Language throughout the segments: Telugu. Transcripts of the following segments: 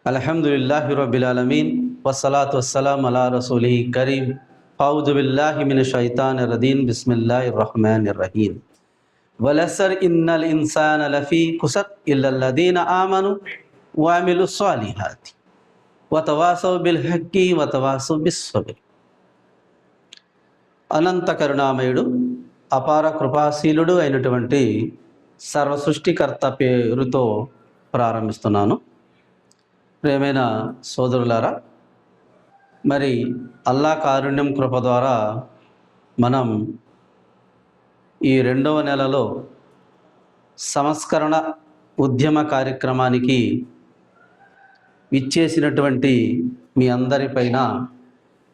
అల్హమ్దులిల్లాహి రబ్బిల్ ఆలమీన్ వస్సలాతు వస్సలాము అలా రసూలిహి కరీం. అఊజు బిల్లాహి మినష్ షైతానిర్ రజీమ్. బిస్మిల్లాహిర్ రహ్మానిర్ రహీం. వలసర్ ఇన్నల్ ఇన్సాన లఫీ ఖుసర్ ఇల్లల్లదీన ఆమను వఅమిలుస్ సాలిహాతి వతవాసౌ బిల్ హక్కీ వతవాసౌ బిస్సబ్ర్. అనంత కరుణామయుడు, అపార కృపాశీలుడు అయినటువంటి సర్వ సృష్టికర్త పేరుతో ప్రారంభిస్తున్నాను. ప్రియమైన సోదరులారా, మరి అల్లా కారుణ్యం కృప ద్వారా మనం ఈ 2వ నెలలో సంస్కరణ ఉద్యమ కార్యక్రమానికి ఇచ్చేసినటువంటి మీ అందరిపైన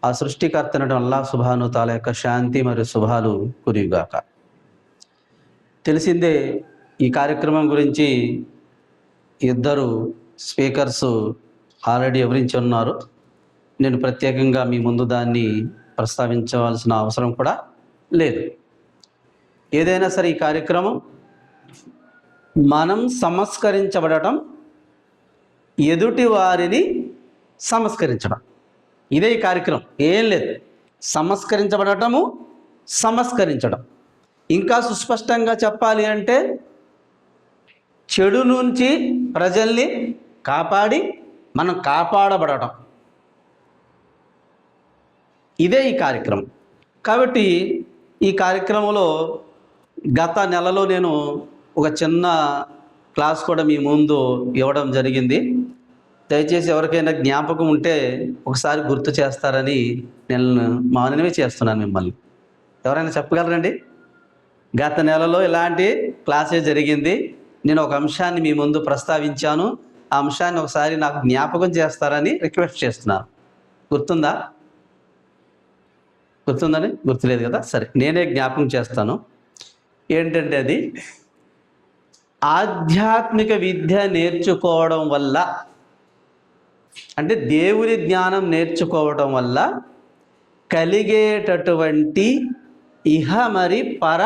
ఆ సృష్టికర్త అల్లా సుబ్హానహు తాలా యొక్క శాంతి మరియు శుభాలు కురియుగాక. తెలిసిందే, ఈ కార్యక్రమం గురించి ఇద్దరు స్పీకర్స్ ఆల్రెడీ వివరించి ఉన్నారు. నేను ప్రత్యేకంగా మీ ముందు దాన్ని ప్రస్తావించవలసిన అవసరం కూడా లేదు. ఏదైనా సరే ఈ కార్యక్రమం మనం సంస్కరించబడటం, ఎదుటి వారిని సంస్కరించడం, ఇదే ఈ కార్యక్రమం. ఏం లేదు, సంస్కరించబడటము, సంస్కరించడం. ఇంకా సుస్పష్టంగా చెప్పాలి అంటే చెడు నుంచి ప్రజల్ని కాపాడి మనం కాపాడబడటం, ఇదే ఈ కార్యక్రమం. కాబట్టి ఈ కార్యక్రమంలో గత నెలలో నేను ఒక చిన్న క్లాస్ కూడా మీ ముందు ఇవ్వడం జరిగింది. దయచేసి ఎవరికైనా జ్ఞాపకం ఉంటే ఒకసారి గుర్తు చేస్తారని నేను మనవి చేస్తున్నాను మిమ్మల్ని. ఎవరైనా చెప్పగలరండి? గత నెలలో ఇలాంటి క్లాసే జరిగింది. నేను ఒక అంశాన్ని మీ ముందు ప్రస్తావించాను. ఆ అంశాన్ని ఒకసారి నాకు జ్ఞాపకం చేస్తారని రిక్వెస్ట్ చేస్తున్నాను. గుర్తుందని? గుర్తులేదు కదా? సరే, నేనే జ్ఞాపకం చేస్తాను. ఏంటంటే అది ఆధ్యాత్మిక విద్య నేర్చుకోవడం వల్ల, అంటే దేవుని జ్ఞానం నేర్చుకోవడం వల్ల కలిగేటటువంటి ఇహ మరి పర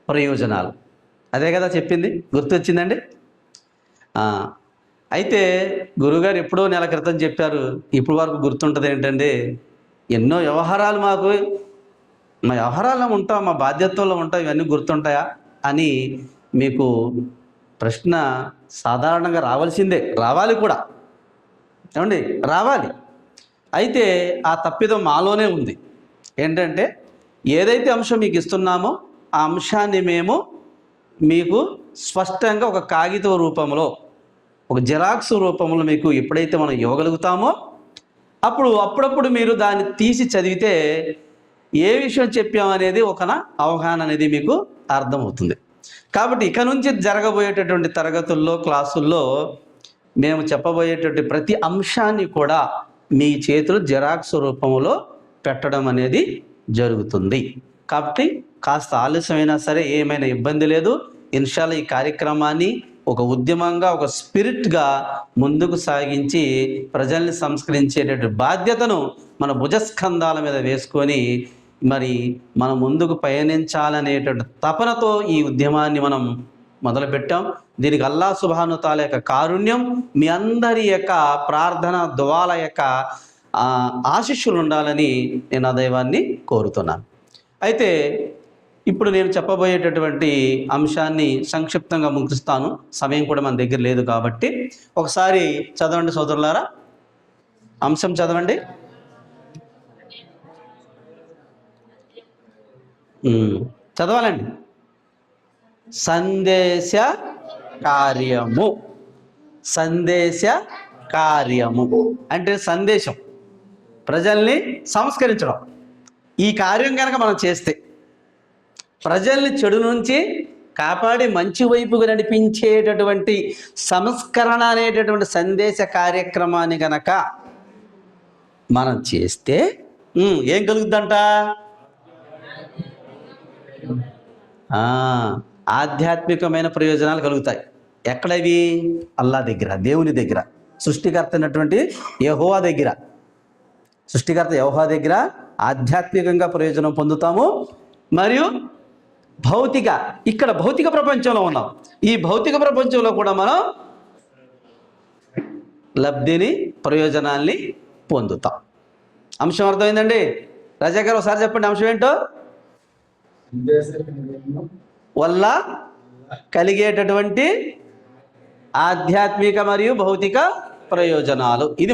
ప్రయోజనాలు. అదే కదా చెప్పింది, గుర్తొచ్చిందండి? అయితే గురుగారు ఎప్పుడో నెల క్రితం చెప్పారు, ఇప్పుడు వరకు గుర్తుంటుంది ఏంటంటే, ఎన్నో వ్యవహారాలు మా వ్యవహారాల్లో ఉంటాం, మా బాధ్యతల్లో ఉంటాం, ఇవన్నీ గుర్తుంటాయా అని మీకు ప్రశ్న సాధారణంగా రావాలి కూడా. ఏమండి? రావాలి. అయితే ఆ తప్పిదం మాలోనే ఉంది. ఏంటంటే, ఏదైతే అంశం మీకు ఇస్తున్నామో ఆ అంశాన్ని మేము మీకు స్పష్టంగా ఒక కాగితం రూపంలో, ఒక జిరాక్స్ రూపంలో మీకు ఎప్పుడైతే మనం ఇవ్వగలుగుతామో అప్పుడప్పుడు మీరు దాన్ని తీసి చదివితే ఏ విషయం చెప్పామనేది ఒక అవగాహన అనేది మీకు అర్థమవుతుంది. కాబట్టి ఇక నుంచి జరగబోయేటటువంటి తరగతుల్లో, క్లాసుల్లో మేము చెప్పబోయేటటువంటి ప్రతి అంశాన్ని కూడా మీ చేతులు జిరాక్స్ రూపంలో పెట్టడం అనేది జరుగుతుంది. కాబట్టి కాస్త ఆలస్యమైనా సరే ఏమైనా ఇబ్బంది లేదు. ఇన్షాల్లా ఈ కార్యక్రమాన్ని ఒక ఉద్యమంగా, ఒక స్పిరిట్గా ముందుకు సాగించి ప్రజల్ని సంస్కరించేటటువంటి బాధ్యతను మన భుజస్కంధాల మీద వేసుకొని మరి మనం ముందుకు పయనించాలనేటువంటి తపనతో ఈ ఉద్యమాన్ని మనం మొదలుపెట్టాం. దీనికి అల్లా సుబ్హానహు తాలా యొక్క కారుణ్యం, మీ అందరి యొక్క ప్రార్థన, దువాల యొక్క ఆశీస్సులు ఉండాలని నేను ఆ దైవాన్ని కోరుతున్నాను. అయితే ఇప్పుడు నేను చెప్పబోయేటటువంటి అంశాన్ని సంక్షిప్తంగా ముగిస్తాను. సమయం కూడా మన దగ్గర లేదు కాబట్టి ఒకసారి చదవండి సోదరులారా, అంశం చదవండి. చదవాలండి. సందేశ కార్యము. సందేశ కార్యము అంటే సందేశం, ప్రజల్ని సంస్కరించడం. ఈ కార్యం కనుక మనం చేస్తే ప్రజల్ని చెడు నుంచి కాపాడి మంచి వైపుకు నడిపించేటటువంటి సంస్కరణ అనేటటువంటి సందేశ కార్యక్రమాన్ని గనక మనం చేస్తే ఏం కలుగుద్దంట? ఆధ్యాత్మికమైన ప్రయోజనాలు కలుగుతాయి. ఎక్కడవి? అల్లా దగ్గర, దేవుని దగ్గర, సృష్టికర్త అయినటువంటి యెహోవా దగ్గర. సృష్టికర్త యెహోవా దగ్గర ఆధ్యాత్మికంగా ప్రయోజనం పొందుతాము. మరియు ఇక్కడ భౌతిక ప్రపంచంలో ఉన్నాం. ఈ భౌతిక ప్రపంచంలో కూడా మనం లబ్ధిని, ప్రయోజనాల్ని పొందుతాం. అంశం అర్థమైందండి? రజా గారు ఒకసారి చెప్పండి అంశం ఏంటో. వల్ల కలిగేటటువంటి ఆధ్యాత్మిక మరియు భౌతిక ప్రయోజనాలు. ఇది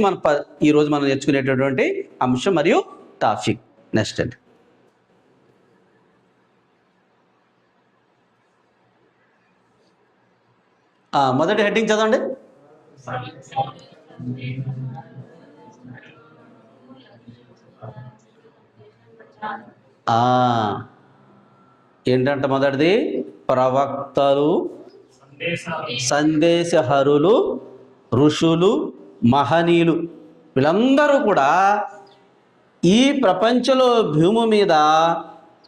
ఈరోజు మనం నేర్చుకునేటటువంటి అంశం మరియు టాపిక్. నెక్స్ట్ అండి. మొదటి హెడ్డింగ్ చదవండి. ఏంటంటే మొదటిది ప్రవక్తలు, సందేశహరులు, ఋషులు, మహనీయులు వీళ్ళందరూ కూడా ఈ ప్రపంచంలో భూమి మీద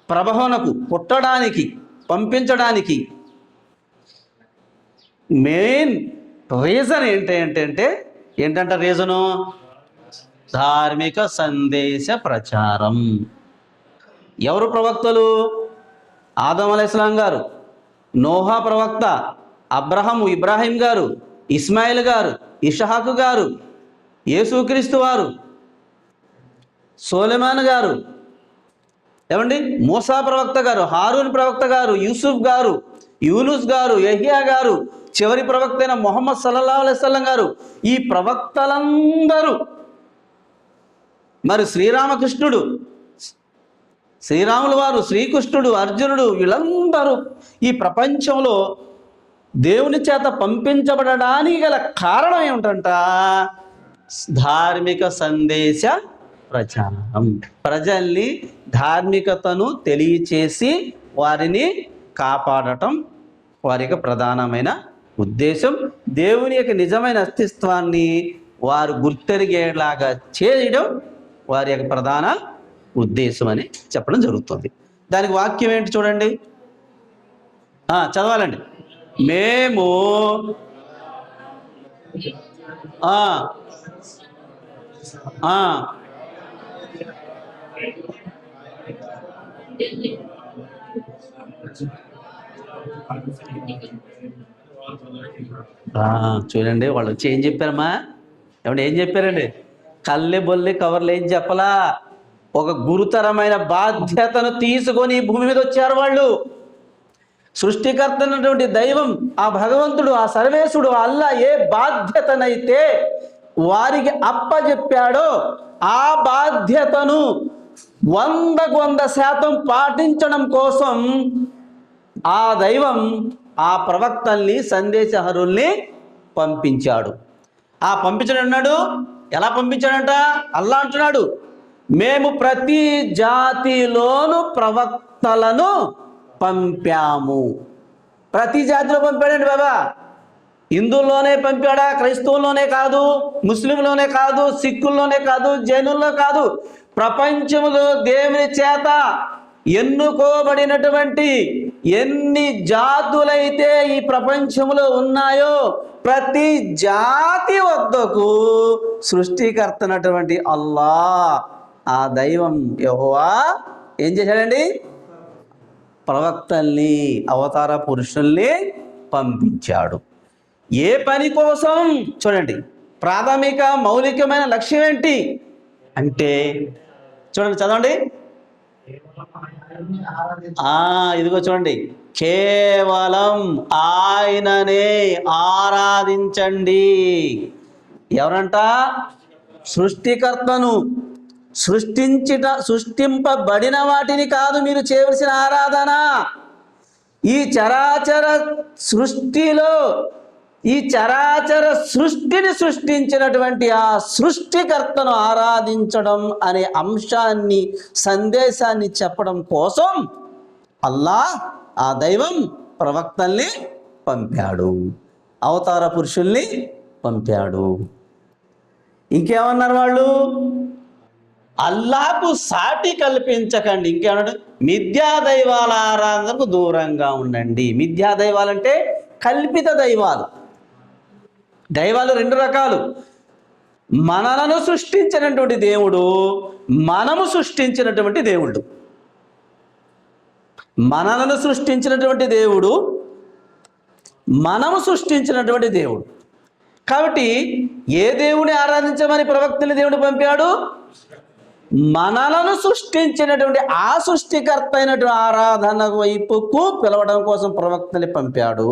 ప్రభవనకు పుట్టడానికి, పంపించడానికి మెయిన్ రీజన్ ఏంటంటే రీజను ధార్మిక సందేశ ప్రచారం. ఎవరు ప్రవక్తలు? ఆదం అలైహిస్సలాం గారు, నోహా ప్రవక్త, ఇబ్రాహీం గారు, ఇస్మాయిల్ గారు, ఇషహాకు గారు, యేసుక్రీస్తు వారు, సొలెమాన్ గారు, ఏమండి మూసా ప్రవక్త గారు, హారూన్ ప్రవక్త గారు, యూసుఫ్ గారు, యూనుస్ గారు, యెహ్యా గారు, చివరి ప్రవక్త అయిన ముహమ్మద్ సల్లల్లాహు అలైహి వసల్లం గారు. ఈ ప్రవక్తలందరూ, మరి శ్రీరాముల వారు, శ్రీకృష్ణుడు, అర్జునుడు వీళ్ళందరూ ఈ ప్రపంచంలో దేవుని చేత పంపించబడడానికి గల కారణం ఏమిటంట? ధార్మిక సందేశ ప్రచారం. ప్రజల్ని ధార్మికతను తెలియచేసి వారిని కాపాడటం వారి యొక్క ప్రధానమైన ఉద్దేశం. దేవుని యొక్క నిజమైన అస్తిత్వాన్ని వారు గుర్తెరిగేలాగా చేయడం వారి యొక్క ప్రధాన ఉద్దేశం అని చెప్పడం జరుగుతుంది. దానికి వాక్యం ఏంటి చూడండి, చదవాలండి. మేము చూడండి వాళ్ళు వచ్చి ఏం చెప్పారమ్మా? ఏం చెప్పారండి? కళ్ళె బొల్లి కవర్లు ఏం చెప్పలా, ఒక గురుతరమైన బాధ్యతను తీసుకొని భూమి మీద వచ్చారు వాళ్ళు. సృష్టికర్త అయినటువంటి దైవం, ఆ భగవంతుడు, ఆ సర్వేశుడు, అల్లా ఏ బాధ్యతనైతే వారికి అప్పచెప్పాడో ఆ బాధ్యతను 100% పాటించడం కోసం ఆ దైవం ఆ ప్రవక్తల్ని, సందేశహరుల్ని పంపించాడు. ఆ పంపించడం అన్నాడు. ఎలా పంపించాడంట? అల్లా అంటున్నాడు, మేము ప్రతి జాతిలోను ప్రవక్తలను పంపాము. ప్రతి జాతిలో పంపాడండి బాబా. హిందువుల్లోనే పంపాడా? క్రైస్తవుల్లోనే కాదు, ముస్లింలోనే కాదు, సిక్కుల్లోనే కాదు, జైనుల్లో కాదు. ప్రపంచంలో దేవుని చేత ఎన్నుకోబడినటువంటి ఎన్ని జాతులైతే ఈ ప్రపంచంలో ఉన్నాయో ప్రతి జాతి వద్దకు సృష్టికర్తనటువంటి అల్లా, ఆ దైవం యెహోవా ఏం చేశాడండి? ప్రవక్తల్ని, అవతార పురుషుల్ని పంపించాడు. ఏ పని కోసం? చూడండి, ప్రాథమిక మౌలికమైన లక్ష్యం ఏంటి అంటే, చూడండి, చదవండి. ఇదిగో చూడండి, కేవలం ఆయననే ఆరాధించండి. ఎవరంట? సృష్టికర్తను. సృష్టింపబడిన వాటిని కాదు మీరు చేయవలసిన ఆరాధన. ఈ చరాచర సృష్టిలో, ఈ చరాచర సృష్టిని సృష్టించినటువంటి ఆ సృష్టికర్తను ఆరాధించడం అనే అంశాన్ని, సందేశాన్ని చెప్పడం కోసం అల్లా, ఆ దైవం ప్రవక్తల్ని పంపాడు, అవతార పురుషుల్ని పంపాడు. ఇంకేమన్నారు వాళ్ళు? అల్లాకు సాటి కల్పించకండి. ఇంకేమన్నాడు? మిథ్యా దైవాల ఆరాధనకు దూరంగా ఉండండి. మిథ్యా దైవాలంటే కల్పిత దైవాలు. దైవాలు రెండు రకాలు. మనలను సృష్టించినటువంటి దేవుడు, మనము సృష్టించినటువంటి దేవుడు. మనలను సృష్టించినటువంటి దేవుడు, మనము సృష్టించినటువంటి దేవుడు. కాబట్టి ఏ దేవుని ఆరాధించమని ప్రవక్తని దేవుడు పంపాడు? మనలను సృష్టించినటువంటి ఆ సృష్టికర్త అయినటువంటి ఆరాధన వైపుకు పిలవడం కోసం ప్రవక్తని పంపాడు.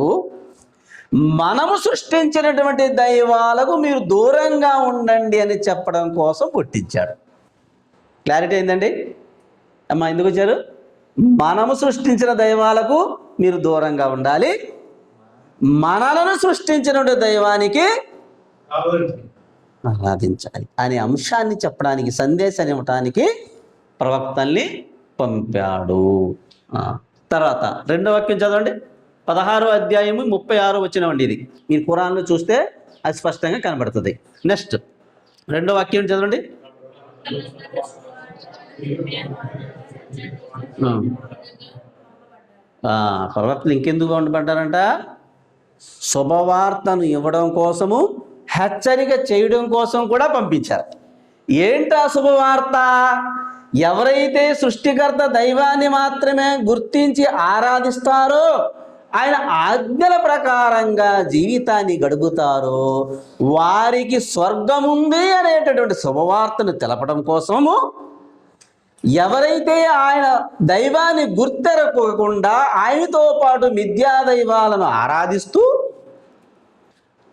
మనము సృష్టించినటువంటి దైవాలకు మీరు దూరంగా ఉండండి అని చెప్పడం కోసం పుట్టించాడు. క్లారిటీ అయిందండి అమ్మా? ఎందుకు వచ్చారు? మనము సృష్టించిన దైవాలకు మీరు దూరంగా ఉండాలి, మనలను సృష్టించినటువంటి దైవానికి ఆరాధించాలి అనే అంశాన్ని చెప్పడానికి, సందేశాన్ని ఇవ్వటానికి ప్రవక్తల్ని పంపాడు. తర్వాత రెండో వాక్యం చదవండి. 16వ అధ్యాయము 36 వచనం ఇది. మీరు ఖురాన్లో చూస్తే అది స్పష్టంగా కనబడుతుంది. నెక్స్ట్ రెండో వాక్యం చదవండి. ప్రవక్తలు ఇంకెందుకు పంపబడ్డారంట? శుభవార్తను ఇవ్వడం కోసము, హెచ్చరిక చేయడం కోసం కూడా పంపించారు. ఏంటా శుభవార్త? ఎవరైతే సృష్టికర్త దైవాన్ని మాత్రమే గుర్తించి ఆరాధిస్తారో, ఆయన ఆజ్ఞల ప్రకారంగా జీవితాన్ని గడుపుతారో వారికి స్వర్గముంది అనేటటువంటి శుభవార్తను తెలపడం కోసము, ఎవరైతే ఆయన దైవాన్ని గుర్తెరగకుండా ఆయనతో పాటు మిథ్యా దైవాలను ఆరాధిస్తూ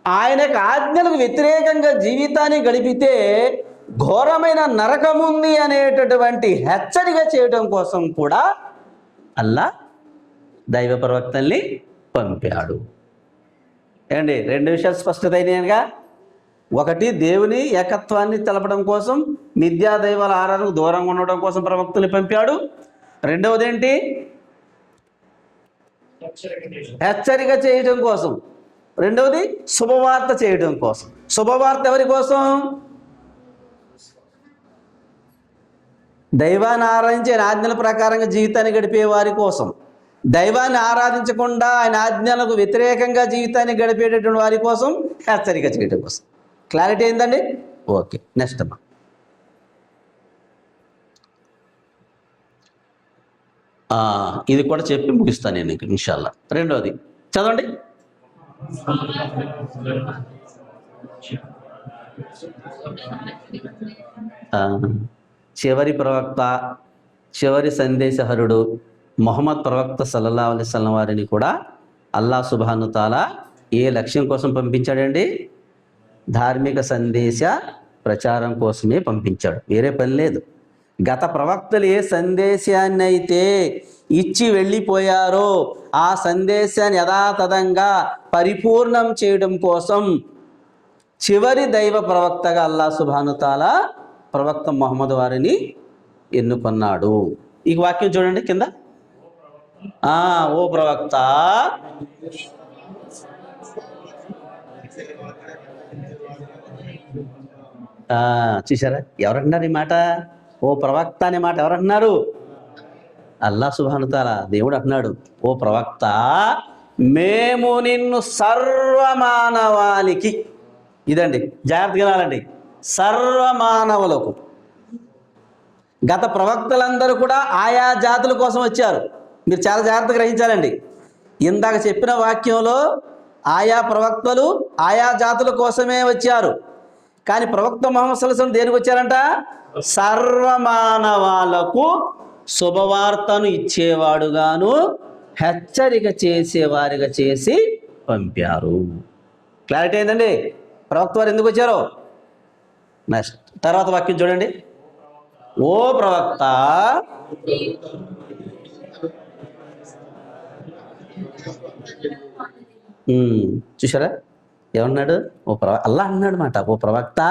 ఆయనకు ఆజ్ఞలకు వ్యతిరేకంగా జీవితాన్ని గడిపితే ఘోరమైన నరకముంది అనేటటువంటి హెచ్చరిక చేయడం కోసం కూడా అల్లా దైవ ప్రవక్తల్ని పంపాడు. ఏమండి? రెండు విషయాలు స్పష్టత అయినాయనగా. ఒకటి, దేవుని ఏకత్వాన్ని తెలపడం కోసం, మిథ్యా దైవాల ఆరాధనకు దూరంగా ఉండడం కోసం ప్రవక్తల్ని పంపాడు. రెండవది ఏంటి? హెచ్చరిక చేయడం కోసం. రెండవది శుభవార్త చేయడం కోసం. శుభవార్త ఎవరి కోసం? దైవాన్ని ఆరాధించి ఆయన ఆజ్ఞల ప్రకారంగా జీవితాన్ని గడిపే వారి కోసం. దైవాన్ని ఆరాధించకుండా ఆయన ఆజ్ఞలకు వ్యతిరేకంగా జీవితాన్ని గడిపేటటువంటి వారి కోసం హెచ్చరిక చేయడం కోసం. క్లారిటీ అయిందండి? ఓకే, నెక్స్ట్ అమ్మా. ఇది కూడా చెప్పి ముగిస్తాను నేను ఇన్షాల్లా. రెండోది చదవండి. చివరి ప్రవక్త, చివరి సందేశహరుడు మొహమ్మద్ ప్రవక్త సల్లల్లాహు అలైహి వసల్లం వారిని కూడా అల్లాహ్ సుబ్హాను తాలా ఏ లక్ష్యం కోసం పంపించాడండి? ధార్మిక సందేశ ప్రచారం కోసమే పంపించాడు, వేరే పని లేదు. గత ప్రవక్తలు ఏ సందేశాన్ని అయితే ఇచ్చి వెళ్ళిపోయారో ఆ సందేశాన్ని యథాతథంగా పరిపూర్ణం చేయడం కోసం చివరి దైవ ప్రవక్తగా అల్లాహ్ సుబ్హాను తాలా ప్రవక్త మొహమ్మద్ వారిని ఎన్నుకున్నాడు. ఈ వాక్యం చూడండి కింద. ఓ ప్రవక్త, చూసారా ఎవరంటున్నారు ఈ మాట? ఓ ప్రవక్త అనే మాట ఎవరంటున్నారు? అల్లాహ్ సుబ్హాను తాలా దేవుడు అంటున్నాడు, ఓ ప్రవక్త, మేము నిన్ను సర్వమానవాళికి, ఇదండి జాగ్రత్తగా వినాలండి, సర్వమానవులకు. గత ప్రవక్తలందరూ కూడా ఆయా జాతుల కోసం వచ్చారు. మీరు చాలా జాగ్రత్తగా గ్రహించాలండి. ఇందాక చెప్పిన వాక్యంలో ఆయా ప్రవక్తలు ఆయా జాతుల కోసమే వచ్చారు. కానీ ప్రవక్త ముహమ్మద్ సల్లల్లాహు అలైహి వసల్లం దేనికి వచ్చారంట? సర్వమానవాళ్లకు శుభవార్తను ఇచ్చేవాడుగాను హెచ్చరిక చేసేవారిగా చేసి పంపారు. క్లారిటీ అయిందండి? ప్రవక్త వారు ఎందుకు వచ్చారో. నెక్స్ట్ తర్వాత వాక్యం చూడండి. ఓ ప్రవక్త, చూసారా ఏమన్నాడు? అల్లా అన్నాడు మాట, ఓ ప్రవక్త,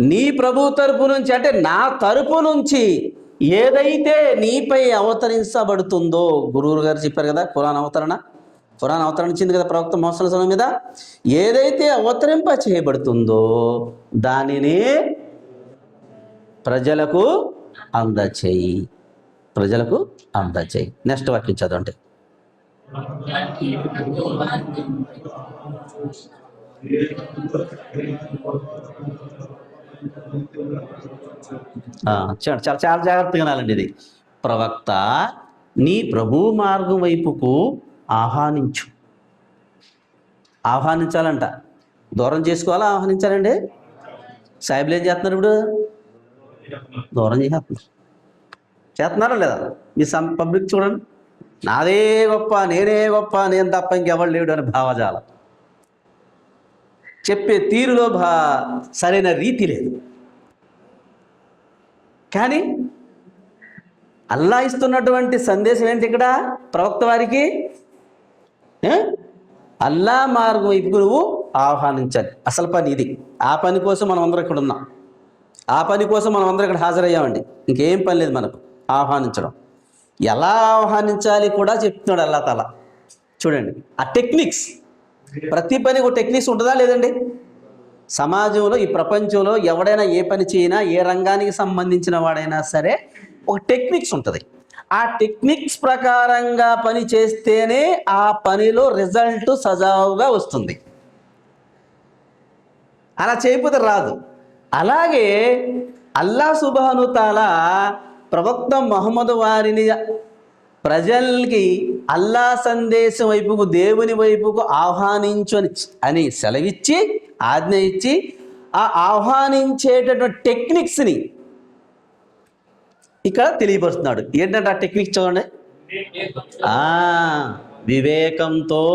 నీ ప్రభు తరపు నుంచి, అంటే నా తరపు నుంచి ఏదైతే నీపై అవతరించబడుతుందో, గురువు గారు చెప్పారు కదా, ఖురాన్ అవతరించింది కదా ప్రవక్త ముహమ్మద్ సల్లల్లాహు అలైహి వసల్లం మీద, ఏదైతే అవతరింప చేయబడుతుందో దానిని ప్రజలకు అందచేయి. నెక్స్ట్ వాక్యం చదవండి. చాలా చాలా జాగ్రత్తగా వినాలండి ఇది. ప్రవక్త, నీ ప్రభు మార్గం వైపుకు ఆహ్వానించాలంట. దూరం చేసుకోవాలా ఆహ్వానించాలండి? సాయిబులు ఏం చేస్తున్నారు ఇప్పుడు? దూరం చేస్తున్నారా లేదా? మీ పబ్లిక్ చూడండి, నాదే గొప్ప, నేనే గొప్ప, నేను తప్ప ఇంకెవరు లేడు అని భావజాలం. చెప్పే తీరులో సరైన రీతి లేదు. కానీ అల్లా ఇస్తున్నటువంటి సందేశం ఏంటి ఇక్కడ ప్రవక్త వారికి? అల్లా మార్గం వైపు నువ్వు ఆహ్వానించాలి. అసలు పని ఇది. ఆ పని కోసం మనం అందరం ఇక్కడ ఉన్నాం. ఆ పని కోసం మనం అందరం ఇక్కడ హాజరయ్యామండి. ఇంకేం పని లేదు మనకు. ఆహ్వానించడం, ఎలా ఆహ్వానించాలి కూడా చెప్తున్నాడు అల్లా తాలా. చూడండి ఆ టెక్నిక్స్. ప్రతి పని ఒక టెక్నిక్స్ ఉంటుందా లేదండి? సమాజంలో, ఈ ప్రపంచంలో ఎవడైనా ఏ పని చేయినా, ఏ రంగానికి సంబంధించిన వాడైనా సరే ఒక టెక్నిక్స్ ఉంటుంది. ఆ టెక్నిక్స్ ప్రకారంగా పని చేస్తేనే ఆ పనిలో రిజల్ట్ సజావుగా వస్తుంది. అలా చేయకపోతే రాదు. అలాగే అల్లా సుబ్హాను తాలా ప్రవక్త ముహమ్మద్ వారిని ప్రజలకి అల్లా సందేశం వైపుకు, దేవుని వైపుకు ఆహ్వానించు అని సెలవిచ్చి, ఆజ్ఞ ఇచ్చి, ఆ ఆహ్వానించేటటువంటి టెక్నిక్స్ని ఇక్కడ తెలియపరుస్తున్నాడు. ఏంటంటే ఆ టెక్నిక్ చూడండి. వివేకంతో,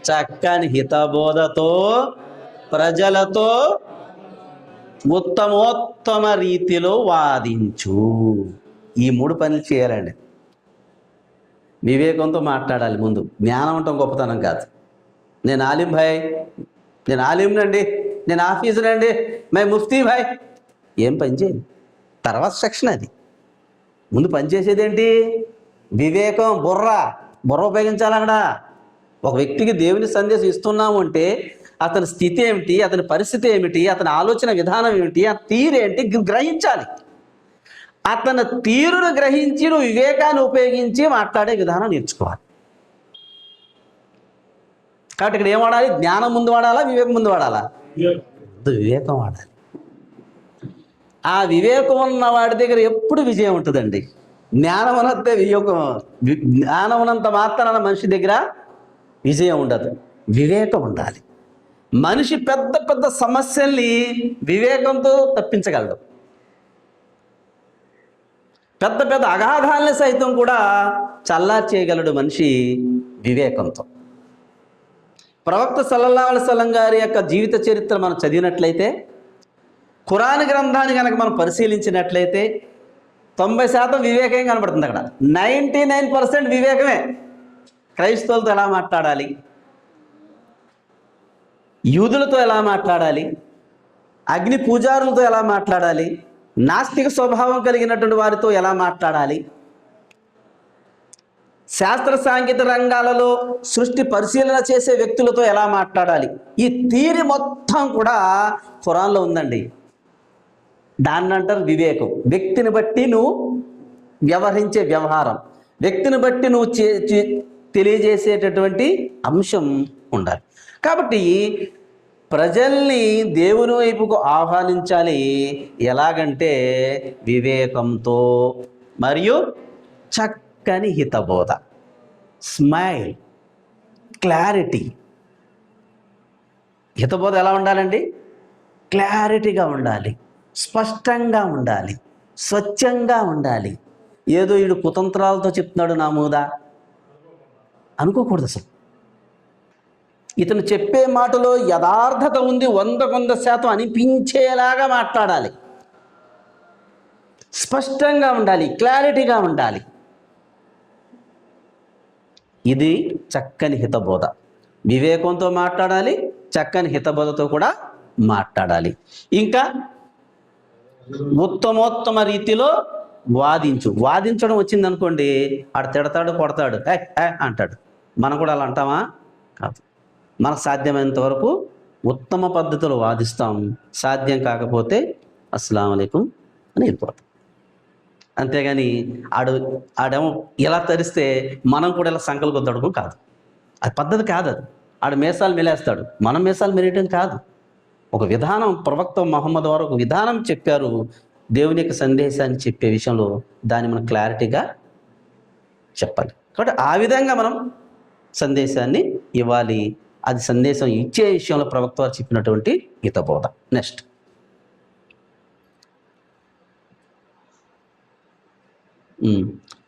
చక్కని హితబోధతో, ప్రజలతో ఉత్తమోత్తమ రీతిలో వాదించు. ఈ 3 పనులు చేయాలండి. వివేకంతో మాట్లాడాలి. ముందు జ్ఞానం ఉండటం గొప్పతనం కాదు. నేను ఆలిం భాయ్, నేను ఆలింనండి, నేను ఆఫీసర్నండి, మై ముఫ్తీ భాయ్. ఏం పని చేయాలి? తర్వాత సెక్షన్ అది. ముందు పనిచేసేది ఏంటి? వివేకం, బుర్ర ఉపయోగించాలి. అక్కడ ఒక వ్యక్తికి దేవుని సందేశం ఇస్తున్నాము అంటే అతని స్థితి ఏమిటి, అతని పరిస్థితి ఏమిటి, అతని ఆలోచన విధానం ఏమిటి, ఆ తీరేంటి గ్రహించాలి. అతని తీరును గ్రహించి నువ్వు వివేకాన్ని ఉపయోగించి మాట్లాడే విధానం నేర్చుకోవాలి. కాబట్టి ఇక్కడ ఏం వాడాలి? జ్ఞానం ముందు వాడాలా, వివేకం ముందు వాడాలా? వివేకం వాడాలి. ఆ వివేకం ఉన్న వాడి దగ్గర ఎప్పుడు విజయం ఉంటుందండి. జ్ఞానం అనంతే జ్ఞానం ఉన్నంత మాత్రాన మనిషి దగ్గర విజయం ఉండదు. వివేకం ఉండాలి. మనిషి పెద్ద పెద్ద సమస్యల్ని వివేకంతో తప్పించగలడు. పెద్ద పెద్ద అగాధాలని సైతం కూడా చల్లార్చేయగలడు మనిషి వివేకంతో. ప్రవక్త సల్లల్లాహు అలైహి వసల్లం గారి యొక్క జీవిత చరిత్ర మనం చదివినట్లయితే, ఖురాన్ గ్రంథాన్ని కనుక మనం పరిశీలించినట్లయితే 90% వివేకం కనబడుతుంది. అక్కడ 99% వివేకమే. క్రైస్తవులతో ఎలా మాట్లాడాలి, యూదులతో ఎలా మాట్లాడాలి, అగ్ని పూజారులతో ఎలా మాట్లాడాలి, నాస్తిక స్వభావం కలిగినటువంటి వారితో ఎలా మాట్లాడాలి, శాస్త్ర సాంకేతిక రంగాలలో సృష్టి పరిశీలన చేసే వ్యక్తులతో ఎలా మాట్లాడాలి, ఈ థియరీ మొత్తం కూడా ఖురాన్లో ఉందండి. దాన్ని అంటారు వివేకం. వ్యక్తిని బట్టి నువ్వు వ్యవహరించే వ్యవహారం, వ్యక్తిని బట్టి నువ్వు తెలియజేసేటటువంటి అంశం ఉండాలి. కాబట్టి ప్రజల్ని దేవుని వైపుకు ఆహ్వానించాలి. ఎలాగంటే వివేకంతో మరియు చక్కని హితబోధ, స్మైల్, క్లారిటీ. హితబోధ ఎలా ఉండాలండి? క్లారిటీగా ఉండాలి, స్పష్టంగా ఉండాలి, స్వచ్ఛంగా ఉండాలి. ఏదో వీడు కుతంత్రాలతో చెప్తున్నాడు నా మూదా అనుకోకూడదు. అసలు ఇతను చెప్పే మాటలో యథార్థత ఉంది, 100% అనిపించేలాగా మాట్లాడాలి, స్పష్టంగా ఉండాలి, క్లారిటీగా ఉండాలి. ఇది చక్కని హితబోధ. వివేకంతో మాట్లాడాలి, చక్కని హితబోధతో కూడా మాట్లాడాలి. ఇంకా ఉత్తమోత్తమ రీతిలో వాదించడం వచ్చింది అనుకోండి, ఆడు తిడతాడు, కొడతాడు, అంటాడు. మనం కూడా అలా అంటామా? కాదు. మనకు సాధ్యమైనంత వరకు ఉత్తమ పద్ధతిలో వాదిస్తాం. సాధ్యం కాకపోతే అస్సలాము అలైకుం అని వెళ్ళిపోతాం. అంతేగాని ఆడేమో ఇలా తరిస్తే మనం కూడా ఇలా సంకలు కొద్దడము కాదు. అది పద్ధతి కాదు. అది ఆడు మీసాలు మెలేస్తాడు, మనం మీసాలు మెలేయటం కాదు. ఒక విధానం, ప్రవక్త ముహమ్మద్ వారు ఒక విధానం చెప్పారు దేవుని యొక్క సందేశాన్ని చెప్పే విషయంలో. దాన్ని మనం క్లారిటీగా చెప్పాలి. కాబట్టి ఆ విధంగా మనం సందేశాన్ని ఇవ్వాలి అది సందేశం ఇచ్చే విషయంలో ప్రవక్త వారు చెప్పినటువంటి హితబోధ. నెక్స్ట్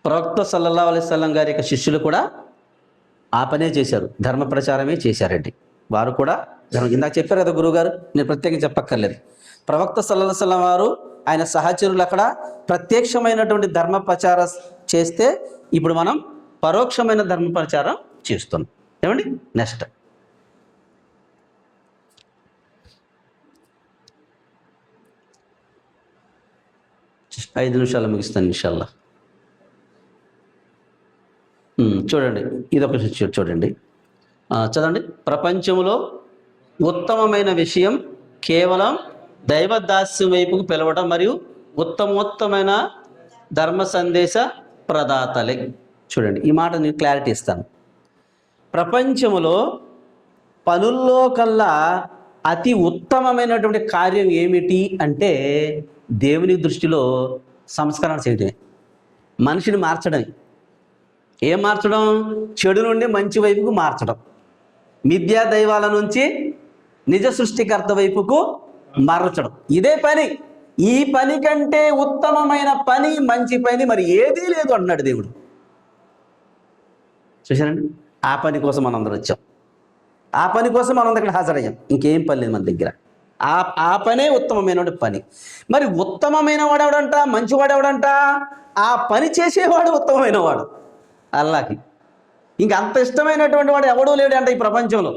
ప్రవక్త సల్లల్లాహు అలైహి వసల్లం గారి యొక్క శిష్యులు కూడా ఆ పనే చేశారు, ధర్మ ప్రచారమే చేశారండి. వారు కూడా ఇందాక చెప్పారు కదా గురువుగారు, నేను ప్రత్యేకంగా చెప్పక్కర్లేదు. ప్రవక్త సల్లల్లాహు అలైహి వసల్లం వారు ఆయన సహచరులు అక్కడ ప్రత్యక్షమైనటువంటి ధర్మ ప్రచారం చేస్తే, ఇప్పుడు మనం పరోక్షమైన ధర్మ ప్రచారం చేస్తున్నాం. ఏమండి? నెక్స్ట్ 5 నిమిషాలు ముగిస్తాను ఇన్షాల్లా. చూడండి, ఇదొక చూడండి, చదవండి. ప్రపంచంలో ఉత్తమమైన విషయం కేవలం దైవదాస్యం వైపుకు పిలవడం మరియు ఉత్తమోత్తమైన ధర్మ సందేశ ప్రదాతలే. చూడండి, ఈ మాట నేను క్లారిటీ ఇస్తాను. ప్రపంచంలో పనుల్లో కల్లా అతి ఉత్తమమైనటువంటి కార్యం ఏమిటి అంటే దేవుని దృష్టిలో సంస్కరణ చేయడమే, మనిషిని మార్చడమే. ఏం మార్చడం? చెడు నుండి మంచి వైపుకు మార్చడం, మిథ్యా దైవాల నుంచి నిజ సృష్టికర్త వైపుకు మార్చడం. ఇదే పని. ఈ పని కంటే ఉత్తమమైన పని, మంచి పని మరి ఏదీ లేదు అంటున్నాడు దేవుడు. చూసారండి, ఆ పని కోసం మనం అందరం వచ్చాం, ఆ పని కోసం మనం ఇక్కడ హాజరయ్యాం. ఇంకేం పని లేదు మన దగ్గర. ఆ పనే ఉత్తమమైన పని. మరి ఉత్తమమైన వాడు ఎవడంట? మంచివాడు ఎవడంట? ఆ పని చేసేవాడు ఉత్తమమైన వాడు. అల్లాకి ఇంక అంత ఇష్టమైనటువంటి వాడు ఎవడూ లేడు అంట ఈ ప్రపంచంలో.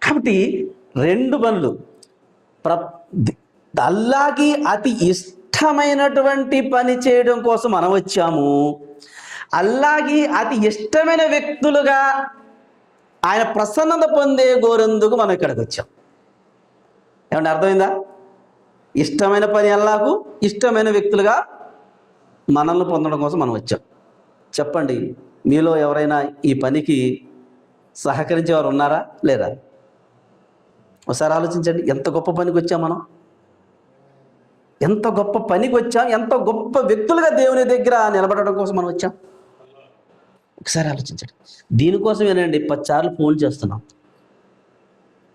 కాబట్టి 2 పనులు. అల్లాకి అతి ఇష్టమైనటువంటి పని చేయడం కోసం మనం వచ్చాము, అల్లాకి అతి ఇష్టమైన వ్యక్తులుగా ఆయన ప్రసన్నత పొందే గోరందుకు మనం ఇక్కడికి వచ్చాం. ఏమంటే అర్థమైందా? ఇష్టమైన పని అల్లాకు, ఇష్టమైన వ్యక్తులుగా మనల్ని పొందడం కోసం మనం వచ్చాం. చెప్పండి, మీలో ఎవరైనా ఈ పనికి సహకరించేవారు ఉన్నారా లేరా? ఒకసారి ఆలోచించండి, ఎంత గొప్ప పనికి వచ్చాం మనం, ఎంత గొప్ప పనికి వచ్చాం, ఎంత గొప్ప వ్యక్తులుగా దేవుని దగ్గర నిలబడడం కోసం మనం వచ్చాం. ఒకసారి ఆలోచించండి. దీనికోసమేనండి 10 సార్లు ఫోన్ చేస్తున్నాం.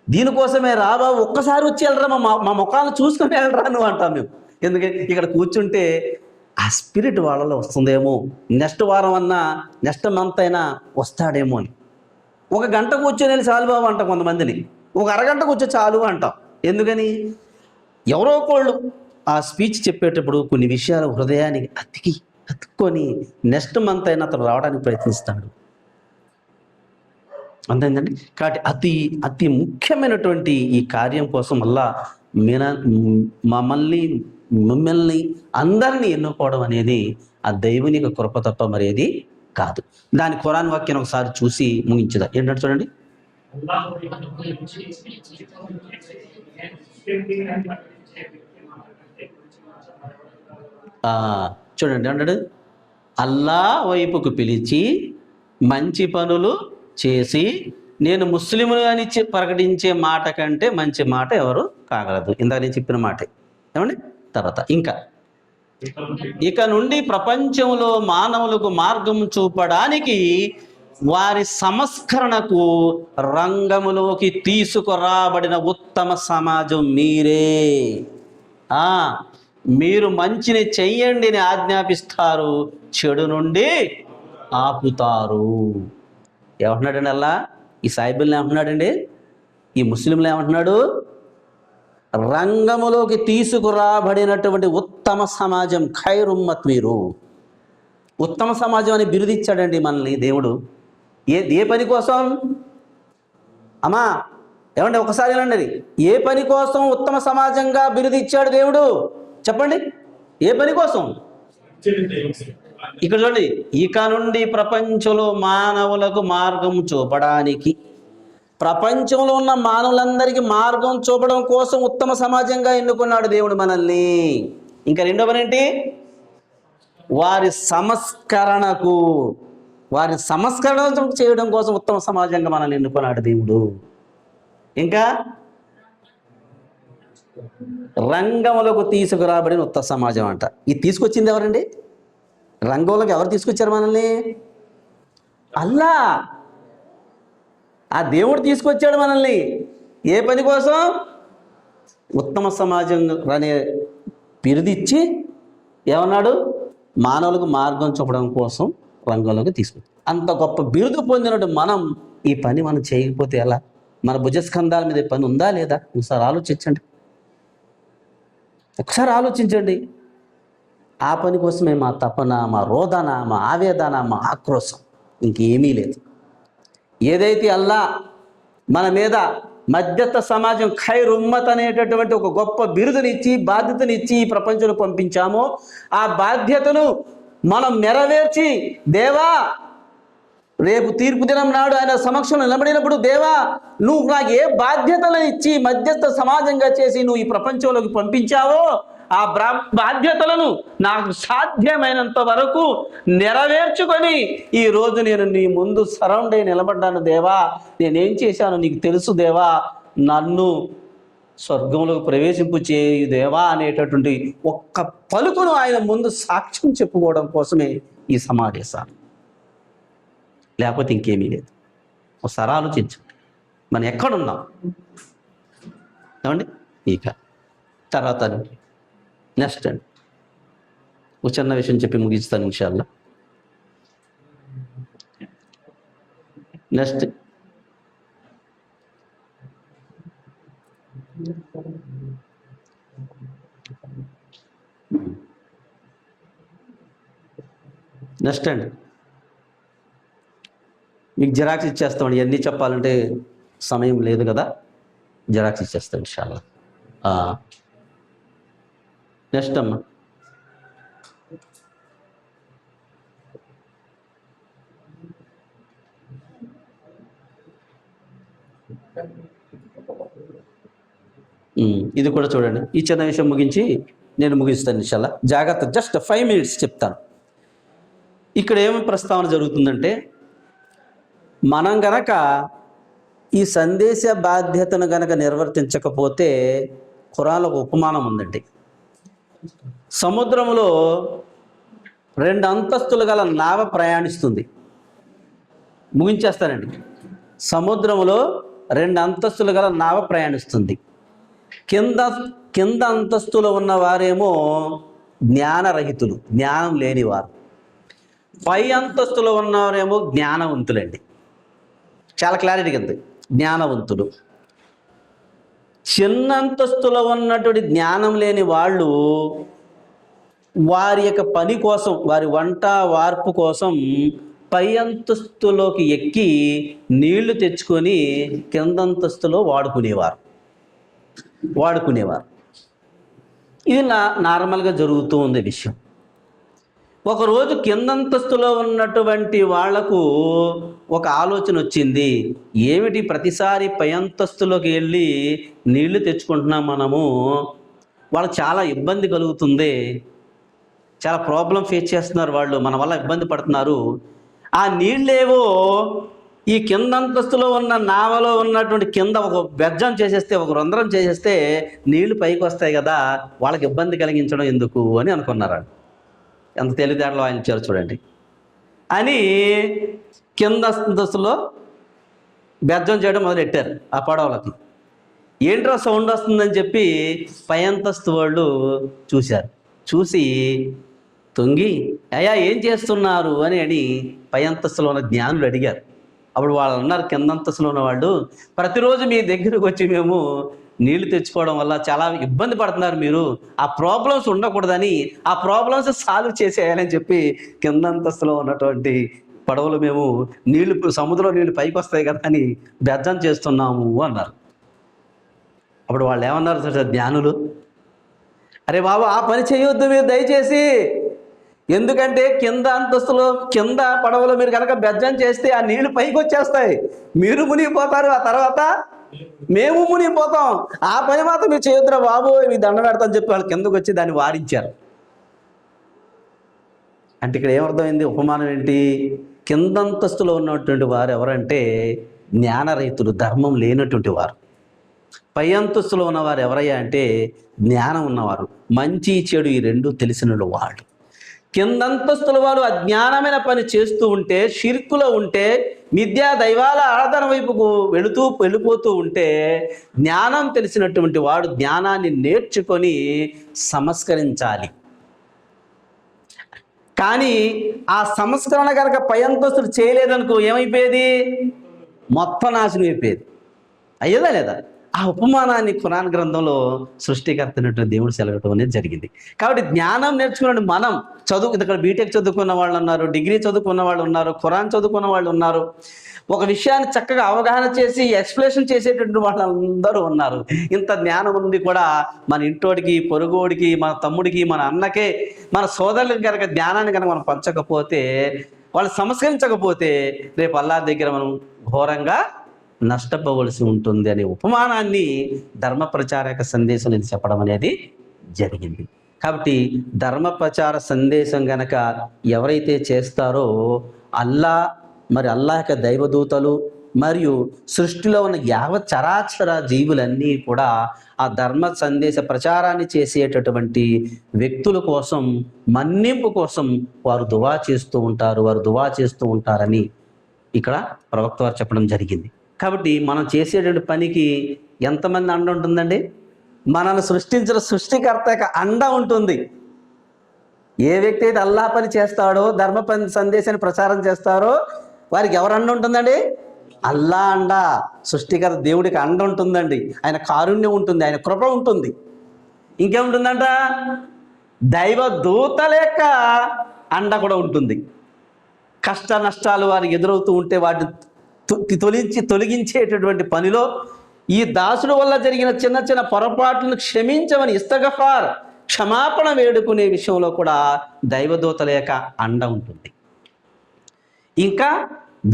దీనికోసమే రాబా ఒక్కసారి వచ్చి వెళ్ళరా, మా ముఖాలను చూసుకొని వెళ్ళరా నువ్వు అంటాం మేము. ఎందుకంటే ఇక్కడ కూర్చుంటే ఆ స్పిరిట్ వాళ్ళలో వస్తుందేమో, నెక్స్ట్ వారం అన్నా నెక్స్ట్ మంత్ అయినా వస్తాడేమో అని. 1 గంట కూర్చొని వెళ్ళి చాలు బాబు అంటాం కొంతమందిని, 1 అరగంట కూర్చొని చాలు అంటాం. ఎందుకని? ఎవరో ఒకళ్ళు ఆ స్పీచ్ చెప్పేటప్పుడు కొన్ని విషయాలు హృదయానికి అతుక్కొని నెక్స్ట్ మంత్ అయినా అతను రావడానికి ప్రయత్నిస్తాడు. అంతేందండి. కాబట్టి అతి ముఖ్యమైనటువంటి ఈ కార్యం కోసం మళ్ళా మిమ్మల్ని అందరినీ ఎన్నుకోవడం అనేది ఆ దేవుని యొక్క కృప తప్ప మరేది కాదు. దాని ఖురాన్ వాక్యాన్ని ఒకసారి చూసి ముగించదా. ఏంటంటే చూడండి, చూడండి అంటాడు, అల్లా వైపుకు పిలిచి మంచి పనులు చేసి నేను ముస్లిములు అని ప్రకటించే మాట కంటే మంచి మాట ఎవరు కాగలదు. ఇందాక నేను చెప్పిన మాటే. ఏమండి? తర్వాత ఇక నుండి ప్రపంచంలో మానవులకు మార్గం చూపడానికి వారి సంస్కరణకు రంగములోకి తీసుకురాబడిన ఉత్తమ సమాజం మీరే. మీరు మంచిని చెయ్యండి అని ఆజ్ఞాపిస్తారు, చెడు నుండి ఆపుతారు. ఏమంటున్నాడండి అల్లా? ఈ సాయిబుల్ని ఏమంటున్నాడండి? ఈ ముస్లింలు ఏమంటున్నాడు? రంగములోకి తీసుకురాబడినటువంటి ఉత్తమ సమాజం, ఖైరుమ్మత్. మీరు ఉత్తమ సమాజం అని బిరుదిచ్చాడండి మనల్ని దేవుడు. ఏ పని కోసం అమ్మా? ఏమండి ఒకసారి ఏనండి, ఏ పని కోసం ఉత్తమ సమాజంగా బిరుదిచ్చాడు దేవుడు? చెప్పండి, ఏ పని కోసం? ఇక్కడ చూడండి, ఇక నుండి ప్రపంచంలో మానవులకు మార్గం చూపడానికి, ప్రపంచంలో ఉన్న మానవులందరికీ మార్గం చూపడం కోసం ఉత్తమ సమాజంగా ఎన్నుకున్నాడు దేవుడు మనల్ని. ఇంకా 2వ పని ఏంటి? వారి సంస్కరణ చేయడం కోసం ఉత్తమ సమాజంగా మనల్ని ఎన్నుకున్నాడు దేవుడు. ఇంకా రంగములకు తీసుకురాబడిన ఉత్తమ సమాజం అంట. ఇది తీసుకొచ్చింది ఎవరండి? రంగంలోకి ఎవరు తీసుకొచ్చారు మనల్ని? అల్లా. ఆ దేవుడు తీసుకొచ్చాడు మనల్ని ఏ పని కోసం? ఉత్తమ సమాజం అనే బిరుదిచ్చి ఏమన్నాడు? మానవులకు మార్గం చూపడం కోసం రంగంలోకి తీసుకొచ్చాడు. అంత గొప్ప బిరుదు పొందినట్టు ఈ పని మనం చేయకపోతే ఎలా? మన భుజస్కంధాల మీద పని ఉందా లేదా? ఒకసారి ఆలోచించండి, ఒకసారి ఆలోచించండి. ఆ పని కోసమే మా తపన, మా రోదన, మా ఆవేదన, మా ఆక్రోశం, ఇంకేమీ లేదు. ఏదైతే అల్లా మన మీద మధ్యస్థ సమాజం ఖైర్ ఉమ్మత్ అనేటటువంటి ఒక గొప్ప బిరుదునిచ్చి బాధ్యతనిచ్చి ఈ ప్రపంచంలో పంపించామో ఆ బాధ్యతను మనం నెరవేర్చి, దేవా రేపు తీర్పు దినం నాడు ఆయన సమక్షంలో నిలబడినప్పుడు, దేవా నువ్వు నాకు ఏ బాధ్యతలను ఇచ్చి మధ్యస్థ సమాజంగా చేసి నువ్వు ఈ ప్రపంచంలోకి పంపించావో ఆ బాధ్యతలను నాకు సాధ్యమైనంత వరకు నెరవేర్చుకొని ఈరోజు నేను నీ ముందు సరౌండ్ అయి నిలబడ్డాను దేవా. నేనేం చేశాను నీకు తెలుసు దేవా. నన్ను స్వర్గంలోకి ప్రవేశింపు చేయు దేవా అనేటటువంటి ఒక్క పలుకును ఆయన ముందు సాక్ష్యం చెప్పుకోవడం కోసమే ఈ సమావేశాలు, లేకపోతే ఇంకేమీ లేదు. ఒకసారి ఆలోచించు, మనం ఎక్కడున్నాం ఏమండి? ఇక తర్వాత నెక్స్ట్ అండి ఒక చిన్న విషయం చెప్పి ముగిస్తాను ఇన్షాల్లా. నెక్స్ట్ అండి మీకు జిరాక్స్ ఇచ్చేస్తామండి. ఇవన్నీ చెప్పాలంటే సమయం లేదు కదా, జిరాక్స్ ఇచ్చేస్తాం ఇన్షాల్లా. నెక్స్ట్ అమ్మా, ఇది కూడా చూడండి. ఈ చిన్న విషయం ముగించి నేను ముగిస్తాను ఇన్షాల్లా. జాగ్రత్త, జస్ట్ 5 minutes చెప్తాను. ఇక్కడ ఏమి ప్రస్తావన జరుగుతుందంటే, మనం గనక ఈ సందేశ బాధ్యతను గనక నిర్వర్తించకపోతే, ఖురాన్లో ఒక ఉపమానం ఉందండి. సముద్రంలో 2 అంతస్తులు గల నావ ప్రయాణిస్తుంది. ముగించేస్తానండి. సముద్రంలో 2 అంతస్తులు గల నావ ప్రయాణిస్తుంది. కింద అంతస్తులో ఉన్న వారేమో జ్ఞానరహితులు, జ్ఞానం లేనివారు. పై అంతస్తులో ఉన్నవారేమో జ్ఞానవంతులండి. చాలా క్లారిటీగా ఉంది, జ్ఞానవంతులు. చిన్న అంతస్తులో ఉన్నటువంటి జ్ఞానం లేని వాళ్ళు వారి యొక్క పని కోసం, వారి వంట వార్పు కోసం పై అంతస్తులోకి ఎక్కి నీళ్లు తెచ్చుకొని కిందంతస్తులో వాడుకునేవారు. ఇది నార్మల్గా జరుగుతూ ఉంది విషయం. ఒకరోజు కిందంతస్తులో ఉన్నటువంటి వాళ్లకు ఒక ఆలోచన వచ్చింది. ఏమిటి ప్రతిసారి పై అంతస్తులోకి వెళ్ళి నీళ్లు తెచ్చుకుంటున్నాం మనము, వాళ్ళకి చాలా ఇబ్బంది కలుగుతుంది, చాలా ప్రాబ్లం ఫేస్ చేస్తున్నారు వాళ్ళు, మన వల్ల ఇబ్బంది పడుతున్నారు. ఆ నీళ్ళేవో ఈ కింద అంతస్తులో ఉన్న నావలో ఉన్నటువంటి కింద ఒక బెజ్జం చేసేస్తే, ఒక రంధ్రం చేసేస్తే నీళ్లు పైకి వస్తాయి కదా, వాళ్ళకి ఇబ్బంది కలిగించడం ఎందుకు అని అనుకున్నారు. ఎంత తెలివితేటలో ఆయన ఇచ్చారు చూడండి అని కింద అంతస్తులో బెజ్జం చేయడం మొదలెట్టారు ఆ పడవలకి. ఏంట్రా సౌండ్ వస్తుందని చెప్పి పై అంతస్తు వాళ్ళు చూశారు. చూసి తొంగి అయ్యా ఏం చేస్తున్నారు అని పై అంతస్తులో ఉన్న జ్ఞానులు అడిగారు. అప్పుడు వాళ్ళు అన్నారు, కింద అంతస్తులో ఉన్న వాళ్ళు, ప్రతిరోజు మీ దగ్గరకు వచ్చి మేము నీళ్లు తెచ్చుకోవడం వల్ల చాలా ఇబ్బంది పడుతున్నారు మీరు, ఆ ప్రాబ్లమ్స్ ఉండకూడదని ఆ ప్రాబ్లమ్స్ సాల్వ్ చేసేయాలని చెప్పి కింద అంతస్తులో ఉన్నటువంటి పడవలు మేము సముద్రంలో నీళ్లు పైకి వస్తాయి కదా అని బెజ్జం చేస్తున్నాము అన్నారు. అప్పుడు వాళ్ళు ఏమన్నారు సార్ జ్ఞానులు, అరే బాబు ఆ పని చేయొద్దు మీరు దయచేసి, ఎందుకంటే కింద అంతస్తులో కింద పడవలో మీరు కనుక బెజ్జం చేస్తే ఆ నీళ్లు పైకి వచ్చేస్తాయి, మీరు మునిగిపోతారు, ఆ తర్వాత మేము మునిగిపోతాం, ఆ పని మాత్రం మీరు చేయొద్దురా బాబు, మీ దండ పెడతామని చెప్పి వాళ్ళు కిందకు వచ్చి దాన్ని వారించారు. అంటే ఇక్కడ ఏమర్థమైంది, ఉపమానం ఏంటి? కిందంతస్తులో ఉన్నటువంటి వారు ఎవరంటే జ్ఞానరహితులు, ధర్మం లేనటువంటి వారు. పై అంతస్తులో ఉన్నవారు ఎవరయ్యా అంటే జ్ఞానం ఉన్నవారు, మంచి చెడు ఈ రెండు తెలిసిన వాళ్ళు. కిందంతస్తుల వారు అజ్ఞానమైన పని చేస్తూ ఉంటే, షిర్కులో ఉంటే, మిథ్యా దైవాల ఆరాధన వైపుకు వెళ్ళిపోతూ ఉంటే, జ్ఞానం తెలిసినటువంటి వాడు జ్ఞానాన్ని నేర్చుకొని సంస్కరించాలి. కానీ ఆ సంస్కరణ కనుక పై అంతస్తులు చేయలేదనుకో ఏమైపోయేది? మొత్తం నాశనం అయిపోయేది. అయ్యేదా లేదా? ఆ ఉపమానాన్ని ఖురాన్ గ్రంథంలో సృష్టికర్త అయినటువంటి దేవుడు సెలవటం అనేది జరిగింది. కాబట్టి జ్ఞానం నేర్చుకున్న మనం ఇక్కడ బీటెక్ చదువుకున్న వాళ్ళు ఉన్నారు, డిగ్రీ చదువుకున్న వాళ్ళు ఉన్నారు, ఖురాన్ చదువుకున్న వాళ్ళు ఉన్నారు, ఒక విషయాన్ని చక్కగా అవగాహన చేసి ఎక్స్ప్లెనేషన్ చేసేటువంటి వాళ్ళందరూ ఉన్నారు. ఇంత జ్ఞానం ఉంది కూడా మన ఇంటోడికి, పొరుగోడికి, మన తమ్ముడికి, మన అన్నకే, మన సోదరులకి కనుక జ్ఞానాన్ని కనుక మనం పంచకపోతే, వాళ్ళు సంస్కరించకపోతే రేపు అల్లాహ్ దగ్గర మనం ఘోరంగా నష్టపోవలసి ఉంటుంది అనే ఉపమానాన్ని ధర్మ ప్రచారక సందేశం ఇది చెప్పడం అనేది జరిగింది. కాబట్టి ధర్మ ప్రచార సందేశం గనక ఎవరైతే చేస్తారో అల్లాహ్ యొక్క దైవదూతలు మరియు సృష్టిలో ఉన్న యావత్ చరాచర జీవులన్నీ కూడా ఆ ధర్మ సందేశ ప్రచారాన్ని చేసేటటువంటి వ్యక్తుల కోసం, మన్నింపు కోసం వారు దువా చేస్తూ ఉంటారని ఇక్కడ ప్రవక్త వారు చెప్పడం జరిగింది. కాబట్టి మనం చేసేటువంటి పనికి ఎంతమంది అండ ఉంటుందండి? మనల్ని సృష్టించిన సృష్టికర్త యొక్క అండ ఉంటుంది. ఏ వ్యక్తి అయితే అల్లాహ్ పని చేస్తాడో, ధర్మ పని సందేశాన్ని ప్రచారం చేస్తారో వారికి ఎవరు అండ ఉంటుందండి? అల్లాహ్ అండ, సృష్టికర్త దేవుడికి అండ ఉంటుందండి. ఆయన కారుణ్యం ఉంటుంది, ఆయన కృప ఉంటుంది. ఇంకేముంటుందంట? దైవ దూతల యొక్క అండ కూడా ఉంటుంది. కష్ట నష్టాలు వారికి ఎదురవుతూ ఉంటే వాటిని తొలగించేటటువంటి పనిలో, ఈ దాసుడు వల్ల జరిగిన చిన్న చిన్న పొరపాట్లను క్షమించమని ఇస్తగఫార్, క్షమాపణ వేడుకునే విషయంలో కూడా దైవదూతల యొక్క అండ ఉంటుంది. ఇంకా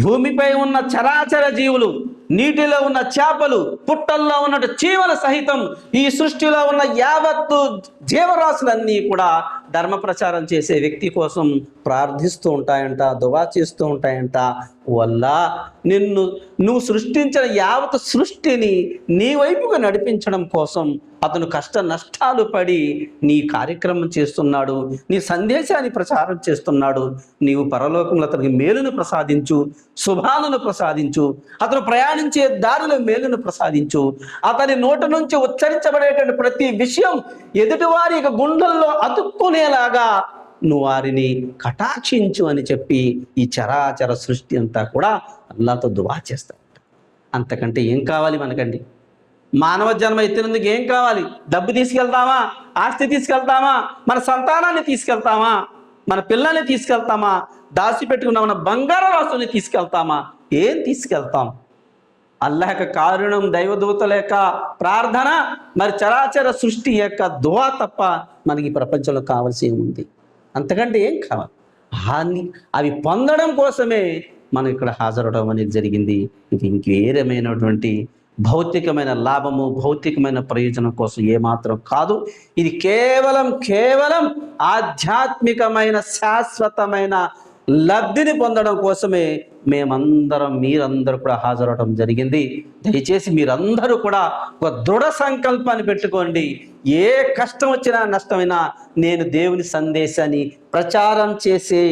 భూమిపై ఉన్న చరాచర జీవులు, నీటిలో ఉన్న చేపలు, పుట్టల్లో ఉన్నట్టు చీమల సహితం ఈ సృష్టిలో ఉన్న యావత్తు జీవరాశులన్నీ కూడా ధర్మ ప్రచారం చేసే వ్యక్తి కోసం ప్రార్థిస్తూ ఉంటాయంట, దువా చేస్తూ ఉంటాయంట. నువ్వు సృష్టించిన యావత్ సృష్టిని నీ వైపుగా నడిపించడం కోసం అతను కష్ట నష్టాలు పడి నీ కార్యక్రమం చేస్తున్నాడు, నీ సందేశాన్ని ప్రచారం చేస్తున్నాడు. నీవు పరలోకంలో అతనికి మేలును ప్రసాదించు, శుభాలను ప్రసాదించు, అతను ప్రయాణించే దారిలో మేలును ప్రసాదించు. అతని నోటి నుంచి ఉచ్చరించబడేటువంటి ప్రతి విషయం ఎదుటివారి గుండెల్లో అతుక్కునేలాగా నువ్వు వారిని కటాక్షించు అని చెప్పి ఈ చరాచర సృష్టి అంతా కూడా అల్లాహ్తో దువా చేస్తాడు. అంతకంటే ఏం కావాలి మనకండి? మానవ జన్మ ఎత్తినందుకు ఏం కావాలి? డబ్బు తీసుకెళ్తామా? ఆస్తి తీసుకెళ్తామా? మన సంతానాన్ని తీసుకెళ్తామా? మన పిల్లల్ని తీసుకెళ్తామా? దాచి పెట్టుకున్న మన బంగారు రాసుని తీసుకెళ్తామా? ఏం తీసుకెళ్తాం? అల్లాహ్ యొక్క కారుణ్యం, దైవదూతల యొక్క ప్రార్థన, మరి చరాచర సృష్టి యొక్క దువా తప్ప మనకి ప్రపంచంలో కావాల్సి ఏముంది? అంతకంటే ఏం కావాలి? అవి పొందడం కోసమే మనం ఇక్కడ హాజరవడం అనేది జరిగింది. ఇది ఇంకేరమైనటువంటి భౌతికమైన లాభము, భౌతికమైన ప్రయోజనం కోసం ఏమాత్రం కాదు. ఇది కేవలం ఆధ్యాత్మికమైన శాశ్వతమైన లబ్ధిని పొందడం కోసమే మీరందరూ కూడా హాజరవడం జరిగింది. దయచేసి మీరందరూ కూడా ఒక దృఢ సంకల్పాన్ని పెట్టుకోండి. ఏ కష్టం వచ్చినా నష్టమైనా నేను దేవుని సందేశాన్ని ప్రచారం చేసే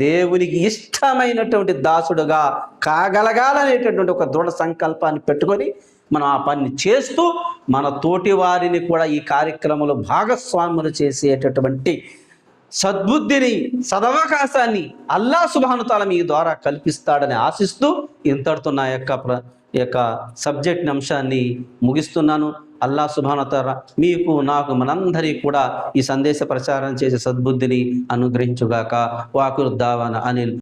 దేవునికి ఇష్టమైనటువంటి దాసుడుగా కాగలగాలనేటటువంటి ఒక దృఢ సంకల్పాన్ని పెట్టుకొని మనం ఆ పని చేస్తూ మన తోటి వారిని కూడా ఈ కార్యక్రమంలో భాగస్వాములు చేసేటటువంటి సద్బుద్ధిని, సదవకాశాన్ని అల్లాహ్ సుబ్హానహు వ తఆలా మీ ద్వారా కల్పిస్తాడని ఆశిస్తూ ఇంతటితో నా యొక్క సబ్జెక్ట్ అంశాన్ని ముగిస్తున్నాను. అల్లాహ్ సుబ్హానహు వ తఆలా మీకు, నాకు, మనందరికీ కూడా ఈ సందేశ ప్రచారం చేసే సద్బుద్ధిని అనుగ్రహించుగాక. వాకుర్ దావానా అనిల్